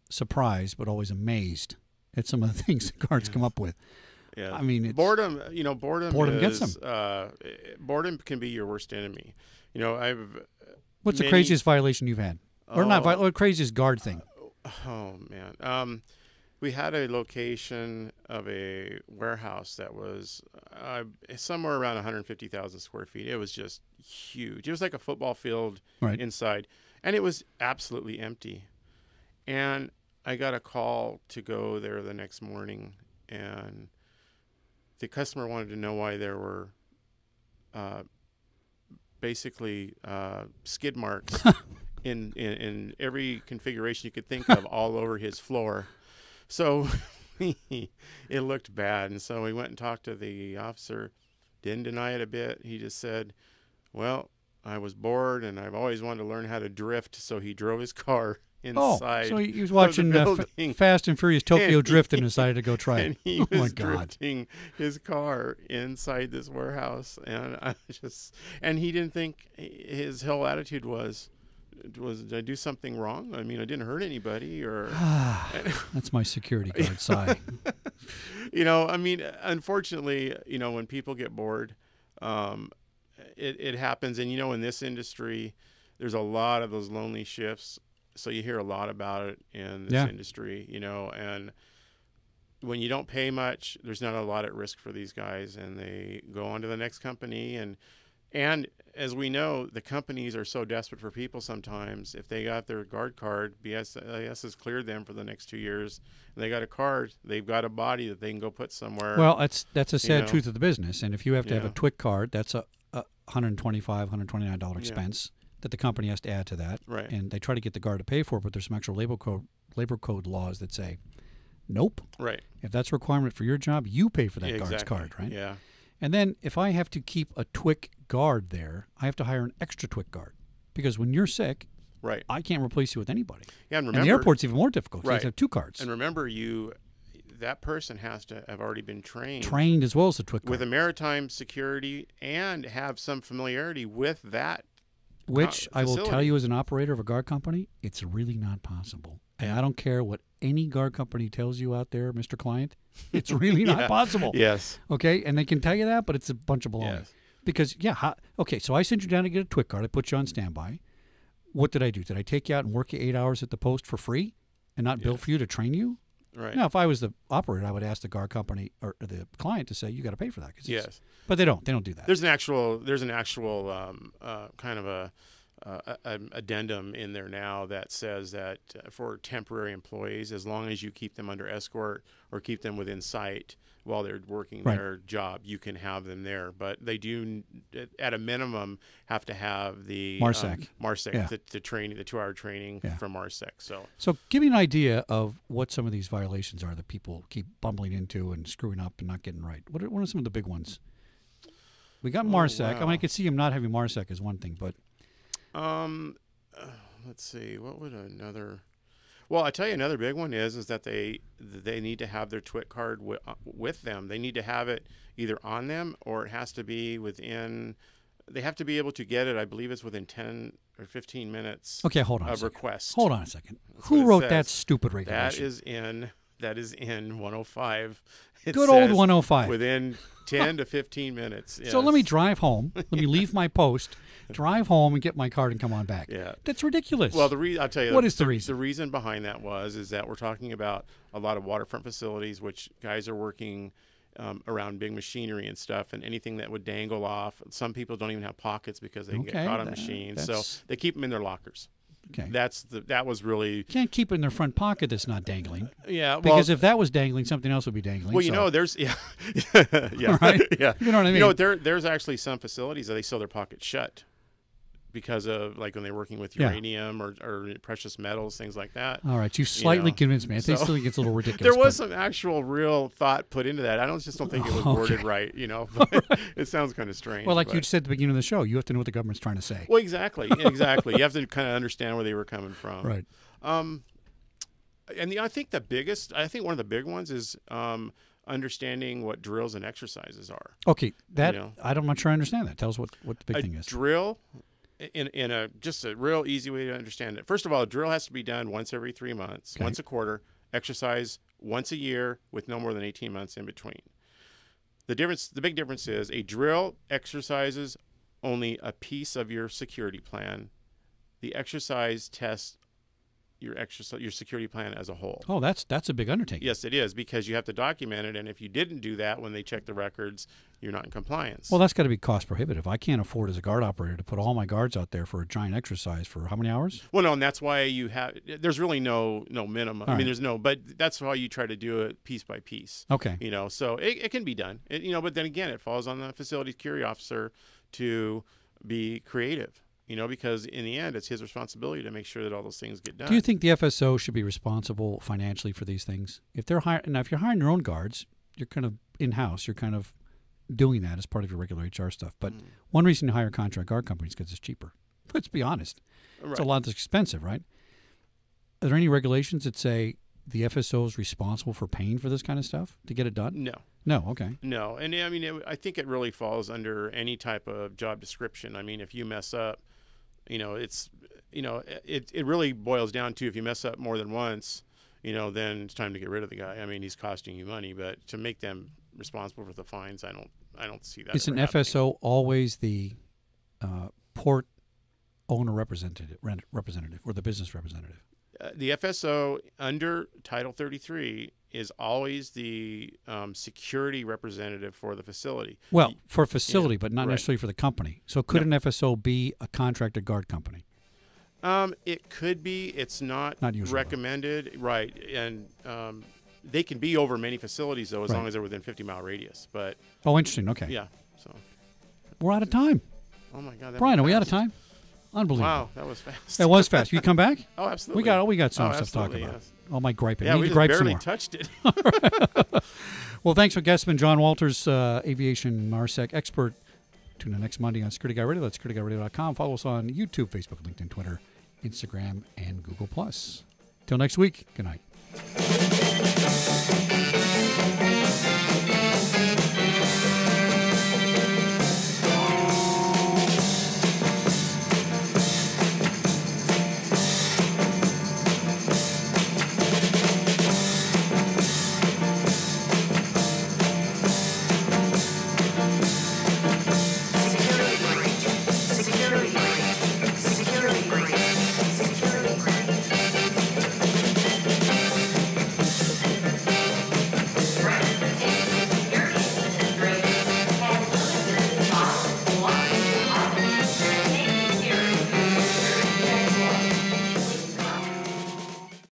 surprised, but always amazed at some of the things the guards come up with. Yeah, I mean, boredom. Boredom gets is, them. Boredom can be your worst enemy. What's the craziest violation you've had, or not? Or craziest guard thing? Oh man, we had a location of a warehouse that was somewhere around 150,000 square feet. It was just huge. It was like a football field inside, and it was absolutely empty. And I got a call to go there the next morning, and the customer wanted to know why there were basically skid marks in every configuration you could think of all over his floor. So it looked bad, and so we went and talked to the officer. Didn't deny it a bit. He just said, well, I was bored, and I've always wanted to learn how to drift, so he drove his car inside. Oh, so he was watching Fast and Furious Tokyo Drift and decided to go try it. And he was drifting his car inside this warehouse, and he didn't think, his whole attitude was, did I do something wrong? I mean, I didn't hurt anybody, or that's my security guard sigh. I mean, unfortunately, when people get bored, it happens. And in this industry, there's a lot of those lonely shifts. So you hear a lot about it in this industry, and when you don't pay much, there's not a lot at risk for these guys, and they go on to the next company. And as we know, the companies are so desperate for people sometimes. If they got their guard card, BSIS has cleared them for the next 2 years, and they got a card, they've got a body that they can go put somewhere. Well, that's a sad truth of the business. And if you have to have a TWIC card, that's a $125, $129 expense that the company has to add to that. Right. And they try to get the guard to pay for it, but there's some extra labor labor code laws that say, nope. Right. If that's a requirement for your job, you pay for that Exactly. guard's card, right? Yeah. And then if I have to keep a TWIC guard there, I have to hire an extra TWIC guard. Because when you're sick, Right. I can't replace you with anybody. Yeah, and And remember, the airport's even more difficult. Right. You have Right. to have 2 cards. And remember, that person has to have already been Trained as well as the TWIC with card. a maritime security and have some familiarity with that. Which I will facility. tell you as an operator of a guard company, it's really not possible. And I don't care what any guard company tells you out there, Mr. Client. It's really not possible. Yes. Okay? And they can tell you that, but it's a bunch of baloney. Yes. Because, okay, so I sent you down to get a TWIC card. I put you on standby. What did I do? Did I take you out and work you 8 hours at the post for free and not bill for you to train you? Right. Now, if I was the operator, I would ask the guard company or the client to say, you got to pay for that. Yes. But they don't. They don't do that. There's an actual kind of a addendum in there now that says that for temporary employees, as long as you keep them under escort or keep them within sight while they're working their job, you can have them there. But they do, at a minimum, have to have the MARSEC. the training, the 2-hour training from MARSEC. So give me an idea of what some of these violations are that people keep bumbling into and screwing up and not getting right. What are some of the big ones? We got MARSEC. Wow. I mean, I could see him not having MARSEC as one thing, but let's see. What would another? Well, I tell you, another big one is that they need to have their TWIC card with them. They need to have it either on them or it has to be within. They have to be able to get it. I believe it's within 10 or 15 minutes. Okay, hold on. Of request. Hold on a second. That's Who what it wrote says. that stupid regulation? That is in 105. It Good old says 105. Within 10 to 15 minutes. So let me yes. drive home. Let me leave my post, drive home, and get my card and come on back. Yeah. That's ridiculous. Well, I'll tell you. What is the reason? The reason behind that is that we're talking about a lot of waterfront facilities, which guys are working around big machinery and stuff, and anything that would dangle off. Some people don't even have pockets because they can get caught on machines, so they keep them in their lockers. Okay. That was really. You can't keep it in their front pocket that's not dangling. Yeah. Well, Because if that was dangling, something else would be dangling. Well, so. there's yeah. Right? Yeah. You know what I mean? There's actually some facilities that they sew their pockets shut because of like when they're working with uranium or precious metals, things like that. All right, you slightly convinced me. I think still think it's a little ridiculous. There was some actual real thought put into that. I just don't think it was worded right, But it sounds kind of strange. Well, like you said at the beginning of the show, you have to know what the government's trying to say. Well, exactly. You have to kind of understand where they were coming from. Right. And I think one of the big ones is understanding what drills and exercises are. Okay, I'm not sure I understand that. Tell us what the big thing is. Drill, in a real easy way to understand it. First of all, a drill has to be done once every 3 months, once a quarter. Exercise once a year with no more than 18 months in between. The big difference is a drill exercises only a piece of your security plan. The exercise tests your security plan as a whole. Oh, that's a big undertaking. Yes, it is, because you have to document it, and if you didn't do that when they check the records, you're not in compliance. Well, that's got to be cost prohibitive. I can't afford as a guard operator to put all my guards out there for a giant exercise for how many hours? Well, no, and that's why there's really no minimum. All right. There's but that's why you try to do it piece by piece. Okay. So it can be done. But then again, it falls on the facility security officer to be creative. Because in the end, it's his responsibility to make sure that all those things get done. Do you think the FSO should be responsible financially for these things? If you're hiring your own guards, you're kind of in-house. You're kind of doing that as part of your regular HR stuff. But one reason to hire contract guard companies is because it's cheaper. Let's be honest. Right. It's a lot less expensive, right? Are there any regulations that say the FSO is responsible for paying for this kind of stuff to get it done? No. No, okay. No, and I think it really falls under any type of job description. If you mess up, it really boils down to if you mess up more than once, then it's time to get rid of the guy. He's costing you money, but to make them responsible for the fines, I don't see that. Is an FSO always the port owner representative or the business representative? The FSO under Title 33 is always the security representative for the facility. Well, for a facility, but not right. necessarily for the company. So could an FSO be a contracted guard company? It could be. It's not usually recommended. Right. And they can be over many facilities, though, as Right. long as they're within 50-mile radius. But Oh, interesting. Okay. yeah. So. We're out of time. Oh, my God. Brian, are we out of time? Unbelievable. Wow, that was fast. It was fast. You come back? Oh, absolutely. We got some stuff to talk absolutely, about. yes. all my griping. Yeah, Need we to just gripe some barely more. touched it. Well, thanks for guesting, John Walters, Aviation MARSEC expert. Tune in next Monday on Security Guy Radio. That's securityguy.radio.com. Follow us on YouTube, Facebook, LinkedIn, Twitter, Instagram, and Google+. Till next week, good night.